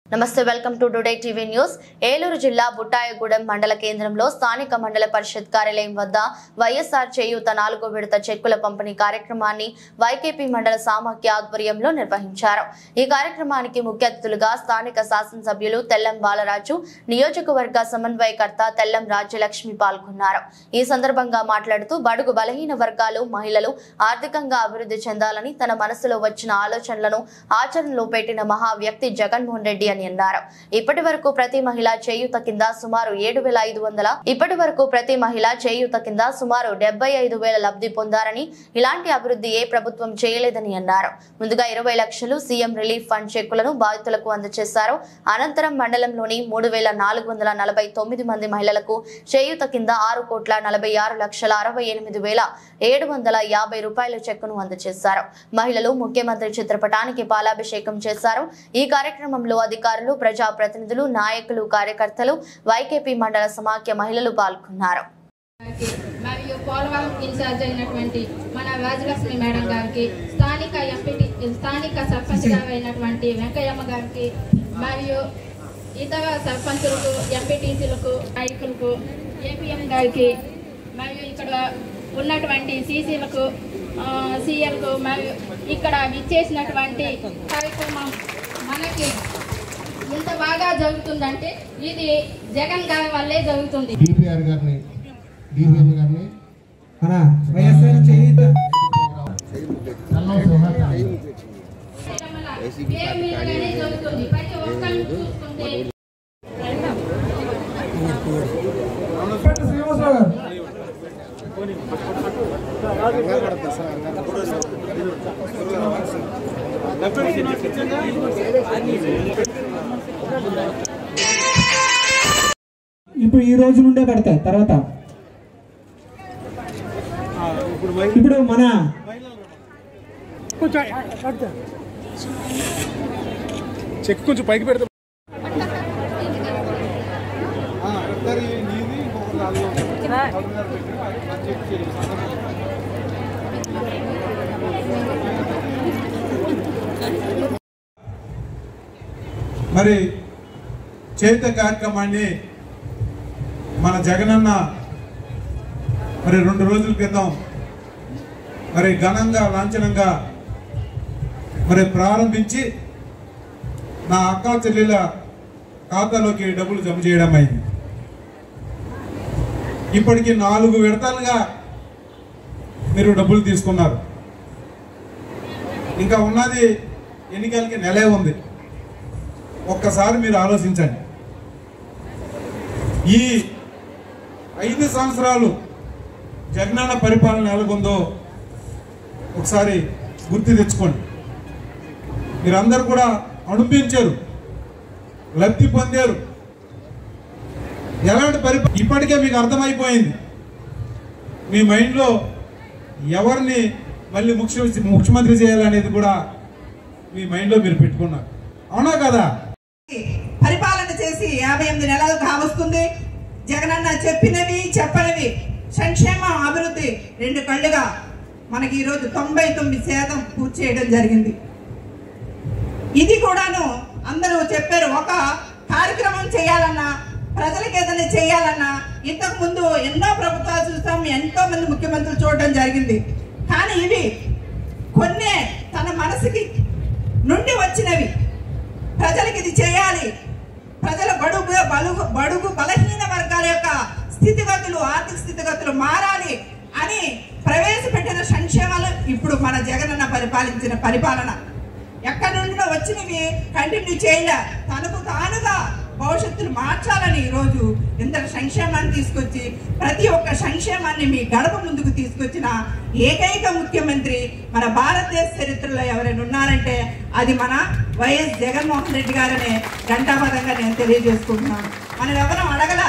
నమస్తే welcome to today TV news. Eluru జిల్లా బుట్టాయగూడెం మండల కేంద్రంలో స్థానిక మండల పరిషత్ కార్యాలయం వద్ద వైఎస్ఆర్ చేయూత 4వ విడత చెక్కుల పంపిణీ కార్యక్రమాన్ని వైకేపీ మండల సామాఖ్య ఆధ్వర్యంలో నిర్వహించారు. ఈ కార్యక్రమానికి ముఖ్య అతిథులుగా స్థానిక శాసనసభ్యులు తెల్లం బాలరాజు, నియోజకవర్గ సమన్వయకర్త తెల్లం రాజ్యలక్ష్మి పాల్గొన్నారు. ఈ సందర్భంగా మాట్లాడుతూ బడుగు బలహీన వర్గాలు, మహిళలు ఆర్థికంగా అభివృద్ధి చెందాలని తన మనసులో వచ్చిన ఆలోచనలను ఆచరణలో పెట్టిన మహా వ్యక్తి జగన్మోహన్ రెడ్డి అని అన్నారు. ఇప్పటి వరకు ప్రతి మహిళ చేయూత కింద సుమారు 75,000 లబ్ధి పొందారని, ఇలాంటి అభివృద్ధి ఏ ప్రభుత్వం చేయలేదని అన్నారు. ముందుగా 20 లక్షలు సీఎం రిలీఫ్ ఫండ్ చెక్కులను బాధితులకు అందజేశారు. అనంతరం మండలంలోని 3,449 మంది మహిళలకు చేయూత కింద 6,46,68,750 రూపాయల చెక్కును అందజేశారు. మహిళలు ముఖ్యమంత్రి చిత్రపటానికి పాలాభిషేకం చేశారు. ఈ కార్యక్రమంలో అధికారులు, ప్రజాప్రతినిధులు, నాయకులు, కార్యకర్తలు, వైకేపీ మండల సమాఖ్య మహిళలు పాల్గొన్నారు. మరియు పోలవరం ఇన్ఛార్జ్ అయినటువంటి మన రాజలక్ష్మి మేడం గారికి, స్థానిక సర్పంచ్ అయినటువంటి వెంకయ్యమ్మ గారికి, మరియు ఇతర సర్పంచులకు, ఎంపీటీసీలకు, నాయకులకు, ఏపీఎం గారికి, మరియు ఇక్కడ ఉన్నటువంటి సీసీలకు, సీఎల్కు, మరియు ఇక్కడ విచ్చేసినటువంటి కార్యక్రమం మనకి ఇంత బాగా జరుగుతుందంటే ఇది జగన్ గారి వల్లే జరుగుతుంది. జరుగుతుంది. ప్రతి ఒక్కరిని చూసుకుంటే ఇప్పుడు ఈ రోజు నుండే పడతాయి. తర్వాత ఇప్పుడు మన చెక్ కొంచెం పైకి పెడతా. మరి చేత కార్యక్రమాన్ని మన జగనన్న మరి 2 రోజుల క్రితం మరి ఘనంగా, లాంఛనంగా మరి ప్రారంభించి నా అక్క చెల్లెల ఖాతాలోకి డబ్బులు జమ చేయడం అయింది. ఇప్పటికి 4 విడతలుగా మీరు డబ్బులు తీసుకున్నారు. ఇంకా ఉన్నది ఎన్నికలకి నెలే ఉంది. ఒక్కసారి మీరు ఆలోచించండి. ఈ 5 సంవత్సరాలు జగనన్న పరిపాలన ఎలాగుందో ఒకసారి గుర్తు తెచ్చుకోండి. మీరందరూ కూడా అనుభవించారు, లబ్ధి పొందారు. ఎలాంటి పరిపాలన ఇప్పటికే మీకు అర్థమైపోయింది. మీ మైండ్లో ఎవరిని మళ్ళీ ముఖ్యమంత్రి చేయాలనేది కూడా మీ మైండ్లో మీరు పెట్టుకున్నారు. అవునా కదా? పరిపాలన చేసి 58 నెలలు కావస్తుంది. జగనన్న చెప్పినవి, చెప్పనివి, సంక్షేమ, అభివృద్ధి 2 కళ్ళుగా మనకి ఈరోజు 99% పూర్తి చేయడం జరిగింది. ఇది కూడాను అందరూ చెప్పారు. ఒక కార్యక్రమం చేయాలన్నా, ప్రజలకు ఏదైనా చేయాలన్నా ఇంతకు ముందు ఎన్నో ప్రభుత్వాలు చూస్తాం, ఎంతో మంది ముఖ్యమంత్రులు చూడడం జరిగింది. కానీ ఇవి కొన్ని తన మనసుకి నుండి వచ్చినవి. ప్రజలకు ఇది చేయాలి, ప్రజల బడుగు బలహీన వర్గాల యొక్క స్థితిగతులు, ఆర్థిక స్థితిగతులు మారాలి అని ప్రవేశపెట్టిన సంక్షేమాలు ఇప్పుడు మన జగనన్న పరిపాలించిన పరిపాలన. ఎక్కడి నుండి వచ్చినవి కంటిన్యూ చేయలే, తనకు తానుగా భవిష్యత్తును మార్చాలని ఈరోజు ఇంతటి సంక్షేమాన్ని తీసుకొచ్చి ప్రతి ఒక్క సంక్షేమాన్ని మీ గడప ముందుకు తీసుకొచ్చిన ఏకైక ముఖ్యమంత్రి మన భారతదేశ చరిత్రలో ఎవరైనా ఉన్నారంటే అది మన వైఎస్ జగన్మోహన్ రెడ్డి గారనే ఘంటాపథంగా నేను తెలియజేసుకుంటున్నాను. మనం ఎవరూ అడగల